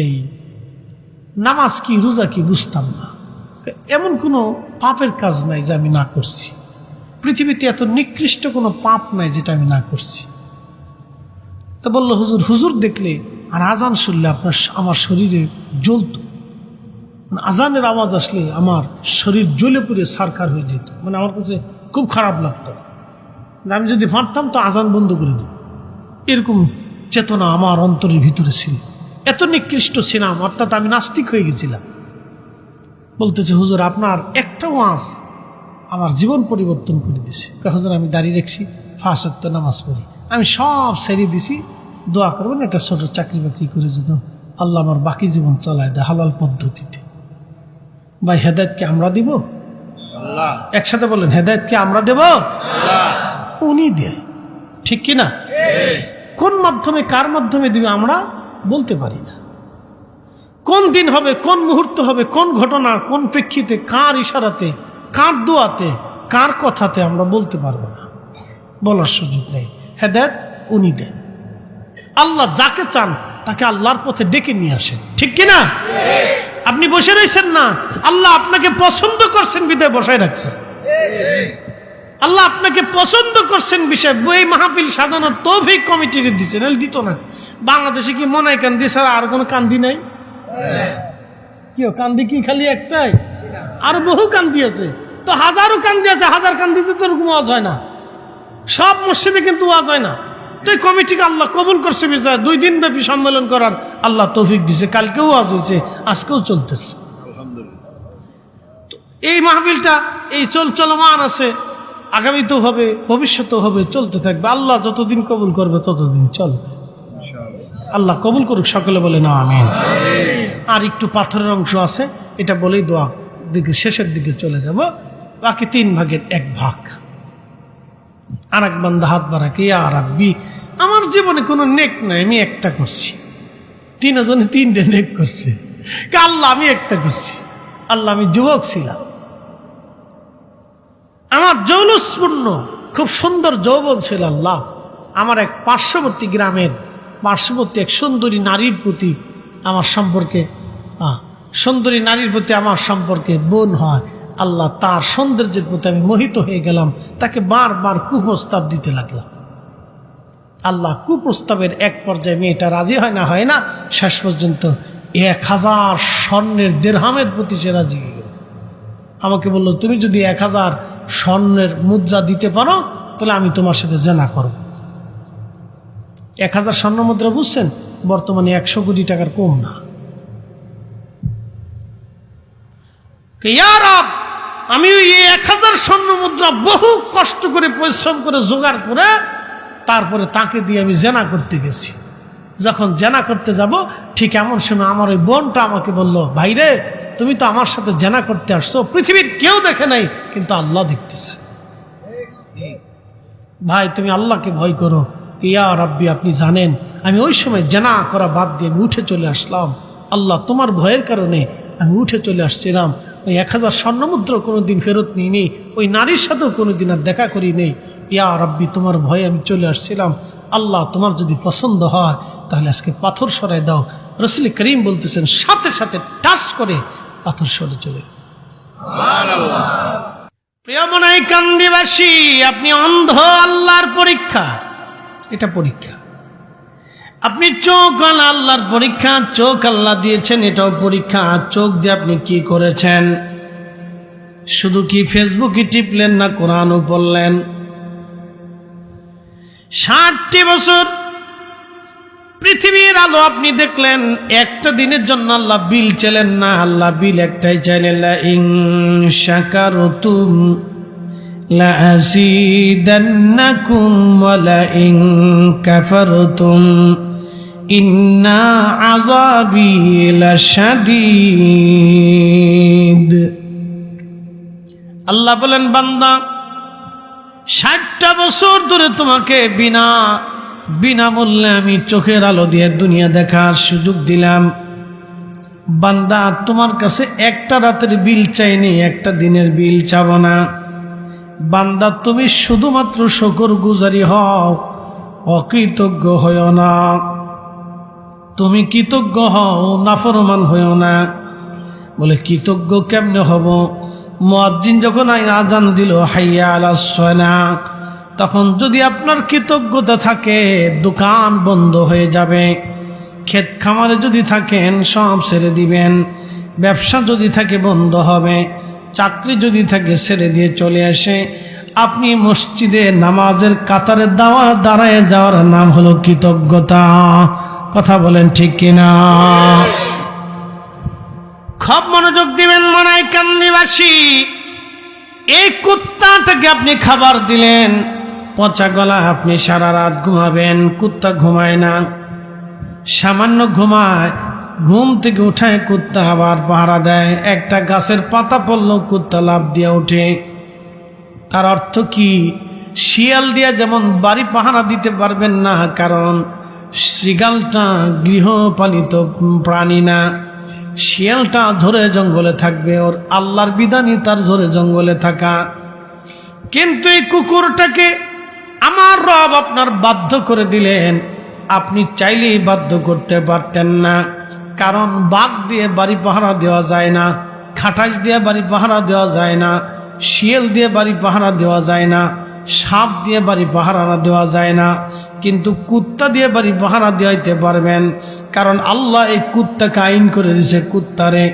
এই নামাজ কি রোজা কি বুঝতাম না, এমন কোনো পাপের কাজ নাই যে আমি না করছি, পৃথিবীতে এত নিকৃষ্ট কোনো পাপ নাই যেটা আমি না করছি। তা বললো হুজুর, হুজুর দেখলে আর আজান শুনলে আমার শরীরে জ্বলত, মানে আজানের আওয়াজ আসলে আমার শরীর জ্বলে পুড়ে সারখার হয়ে যেত, মানে আমার কাছে খুব খারাপ লাগতো, আমি যদি পারতাম তো আজান বন্ধ করে দিই, এরকম চেতনা আমার অন্তরের ভিতরে ছিল, এত নিকৃষ্ট ছিলাম, অর্থাৎ আমি নাস্তিক হয়ে গেছিলাম। বলতেছে হুজুর আপনার একটা ওয়াজ আমার জীবন পরিবর্তন করে দিছে। হুজুর আমি দাঁড়িয়ে রাখছি, 5 ওয়াক্ত নামাজ পড়ি, আমি সব ছেড়ে দিছি, দোয়া করবেন একটা ছোট চাকরি বাকরি করে যেন আল্লাহ আমার বাকি জীবন চালায় দেয় হালাল পদ্ধতিতে। ভাই হেদায়েতকে আমরা দিব? আল্লাহ। একসাথে বলেন হেদায়েতকে আমরা দেব? আল্লাহ। উনি দেয়, ঠিক কিনা? কোন মাধ্যমে কার মাধ্যমে দিবে আমরা বলতে পারি না। কোন দিন হবে, কোন মুহূর্ত হবে, কোন ঘটনা, কোন প্রেক্ষিতে, কার ইশারাতে, কার দোয়াতে, কার কথাতে আমরা বলতে পারবো না, বলার সুযোগ নেই। হেদায়েত উনি দেন। আল্লাহ যাকে চান তাকে আল্লাহর পথে ডেকে নিয়ে আসেন, ঠিক কিনা? আপনি বসে রয়েছেন না, আল্লাহ আপনাকে পছন্দ করছেন বিদায় বসায় রাখছে। আল্লাহ আপনাকে পছন্দ করছেন বিষয় বই মাহফিল সাজানোর তৌফিক কমিটির দিচ্ছেন, দিত না। বাংলাদেশে কি মনে কান্দি ছাড়া আর কোনো কান্দি নাই? কি কান্দি কি খালি একটাই? আর বহু কান্দি আছে, তো হাজারো কান্দি আছে, হাজার কান্দিতে তো এরকম ওয়াজ হয় না। সব মসজিদে কিন্তু ওয়াজ হয় না। তো এই কমিটিকে আল্লাহ কবুল করছে বিচার 2 দিন ব্যাপী সম্মেলন করার আল্লাহ তৌফিক দিছে। কালকেও ওয়াজ হয়েছে, আজকেও চলতেছে। এই মাহফিলটা এই চলমান আছে, আগামীতেও হবে, ভবিষ্যতেও হবে, চলতে থাকবে। আল্লাহ যতদিন কবুল করবে ততদিন চলবে। আল্লাহ কবুল করুক, সকলে বলে না আমিন। আর একটু পাথরের অংশ আছে, এটা বলেই দোয়া দিকে শেষের দিকে চলে যাব। বাকি 3 ভাগের 1 ভাগ। আর এক বান্দা হাত বাড়াকে, ইয়া রাব্বি, আমার জীবনে কোনো নেক নাই, আমি একটা করছি। 3 জনে 3টে নেক করছে। আল্লাহ আমি একটা করছি। আল্লাহ আমি যুবক ছিলাম, আমার জৌলুসপূর্ণ খুব সুন্দর যৌবন ছিল। আল্লাহ আমার এক পার্শ্ববর্তী গ্রামের পার্শ্ববর্তী এক সুন্দরী নারীর প্রতি আমার সম্পর্কে সুন্দরী নারীর প্রতি আমার সম্পর্কে বোন হয়। আল্লাহ তার সৌন্দর্যের প্রতি আমি মোহিত হয়ে গেলাম, তাকে বারবার কুপ্রস্তাব দিতে লাগলাম। আল্লাহ কুপ্রস্তাবের এক পর্যায়ে মেয়েটা রাজি হয় না, শেষ পর্যন্ত 1000 স্বর্ণের দিরহামের প্রতি সে রাজি হয়ে গেল। আমাকে বলল, তুমি যদি 1000 স্বর্ণের মুদ্রা দিতে পারো তাহলে আমি তোমার সাথে জেনা করব। 1000 স্বর্ণ মুদ্রা বুঝছেন, বর্তমানে 100 কোটি টাকার কম না। ইয়া রব, আমি ওই 1000 স্বর্ণ মুদ্রা বহু কষ্ট করে পরিশ্রম করে জোগাড় করে তারপরে তাকে দিয়ে আমি জেনা করতে গেছি। যখন জেনা করতে যাব ঠিক এমন সময় আমার ওই বোনটা আমাকে বলল, ভাইরে তুমি তো আমার সাথে জেনা করতে আসছো, পৃথিবীর কেউ দেখে নাই কিন্তু আল্লাহ দেখতেছে। ভাই তুমি আল্লাহকে ভয় করো। ইয়া রাব্বি, আপনি জানেন আমি ওই সময় জেনা করা বাদ দিয়ে আমি উঠে চলে আসলাম। আল্লাহ তোমার ভয়ের কারণে আমি উঠে চলে আসছিলাম। ওই 1000 স্বর্ণমুদ্রা কোনোদিন ফেরত নিইনি, ওই নারীর সাথেও কোনোদিন আর দেখা করি নেই। ইয়া রাব্বি, তোমার ভয়ে আমি চলে আসছিলাম। আল্লাহ তোমার যদি পছন্দ হয় তাহলে আজকে পাথর সরাই দাও। রাসূল করিম বলতেছেন, সাথে সাথে টাচ করে পাথর সরে চলে গেল। প্রিয় মনাই কান্দিবাসী, আপনি অন্ধ, আল্লাহর পরীক্ষা, এটা পরীক্ষা। আপনি চোখ আল্লাহর পরীক্ষা, চোখ আল্লাহ দিয়েছেন, এটাও পরীক্ষা। চোখ দিয়ে আপনি কি করেছেন? শুধু কি ফেসবুকে টিপলেন না কোরআনও পড়লেন? 60টি বছর পৃথিবীর আলো আপনি দেখলেন, একটা দিনের জন্য আল্লাহ বিল চাইলেন না। আল্লাহ বিল একটাই চাইলেন, লা ইন শাকারতুম লা আযীদান্নাকুম ওয়া লা ইন কাফারতুম ইন্না আযাবি লাশাদীদ। আল্লাহ বলেন, বান্দা 60টা বছর ধরে তোমাকে বিনামূল্যে আমি চোখের আলো দিয়ে দুনিয়া দেখার সুযোগ দিলাম। বান্দা তোমার কাছে একটা রাতের বিল চাইনি, একটা দিনের বিল চাব না। বান্দা তুমি শুধুমাত্র শুকরগুজারি হও, অকৃতজ্ঞ হইও না। তুমি কৃতজ্ঞ হও, নাফরমান হইও না। বলে কৃতজ্ঞ কেমনে হব? মুয়াজ্জিন যখন আযান দিল হাইয়া আলাস সালাহ, তখন যদি আপনার কৃতজ্ঞতা থাকে দোকান বন্ধ হয়ে যাবে, ক্ষেত খামারে যদি থাকেন সব ছেড়ে দিবেন, ব্যবসা যদি থাকে বন্ধ হবে, চাকরি যদি থাকে ছেড়ে দিয়ে চলে আসে আপনি মসজিদে নামাজের কাতারে দাঁড়ায় যাওয়ার নাম হলো কৃতজ্ঞতা। কথা বলেন ঠিক কিনা? খুব মনোযোগ দিবেন মনাই কান্দিবাসী। এই কুত্তাটাকে আপনি খাবার দিলেন, পচা গলা, আপনি সারা রাত ঘুমাবেন। কুত্তা ঘুমায় না, সামান্য ঘুমায়, ঘুম থেকে উঠায় কুত্তা আবার পাহারা দেয়। একটা গাছের পাতা পড়ল কুত্তা লাফ দিয়ে ওঠে। তার অর্থ কি? শিয়াল দিয়া যেমন বাড়ি পাহারা দিতে পারবেন না, কারণ শৃগালটা গৃহপালিত প্রাণী না। শিয়ালটা ঝোরে জঙ্গলে থাকবে, ওর আল্লাহর বিধানই তার ঝোরে জঙ্গলে থাকা। কিন্তু এই কুকুরটাকে আমার রব আপনার বাধ্য করে দিলেন। আপনি চাইলেই বাধ্য করতে পারতেন না, কারণ বাঘ দিয়ে বাড়ি পাহারা দেওয়া যায় না, খাটাস দিয়ে বাড়ি পাহারা দেওয়া যায় না, শিয়াল দিয়ে বাড়ি পাহারা দেওয়া যায় না। সাপ দিয়ে বাড়ি পাহারা দেওয়া যায় না, কিন্তু কুত্তা দিয়ে বাড়ি পাহারা দেওয়াইতে পারবেন। কারণ আল্লাহ এই কুত্তাকে আইন করে দিয়েছে, কুত্তারে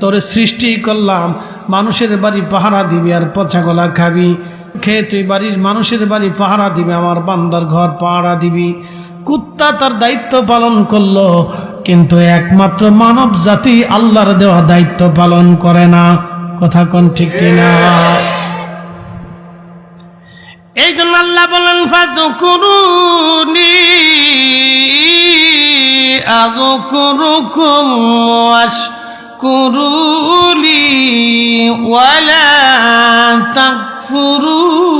তোরে সৃষ্টি করলাম মানুষের বাড়ি পাহারা দিবি আর পচা গলা খাবি, খেয়ে তুই বাড়ির মানুষের বাড়ি পাহারা দিবি, আমার বান্দার ঘর পাহারা দিবি। কুত্তা তার দায়িত্ব পালন করলো, কিন্তু একমাত্র মানব জাতি আল্লাহর দেওয়া দায়িত্ব পালন করে না। কথা কোন ঠিক কিনা? এই জন্য আল্লাহ বলেন ফাযকুরুনি আযকুরুকুম ওয়াশকুরুলি ওয়ালা তাকফুরুন।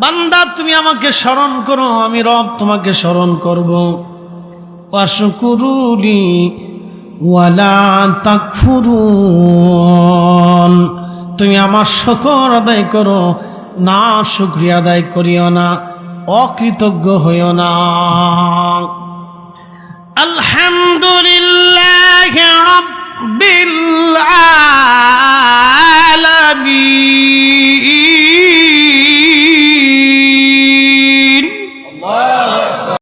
বান্দা তুমি আমাকে স্মরণ করো, আমি রব তোমাকে স্মরণ করব। ওয়াশকুরুলি ওয়ালা তাকফুরুন, তুমি আমার শুকর আদায় করো, না শুকরিয়া আদায় করিও না, অকৃতজ্ঞ হইও না। আলহামদুলিল্লাহি রাব্বিল আলামিন।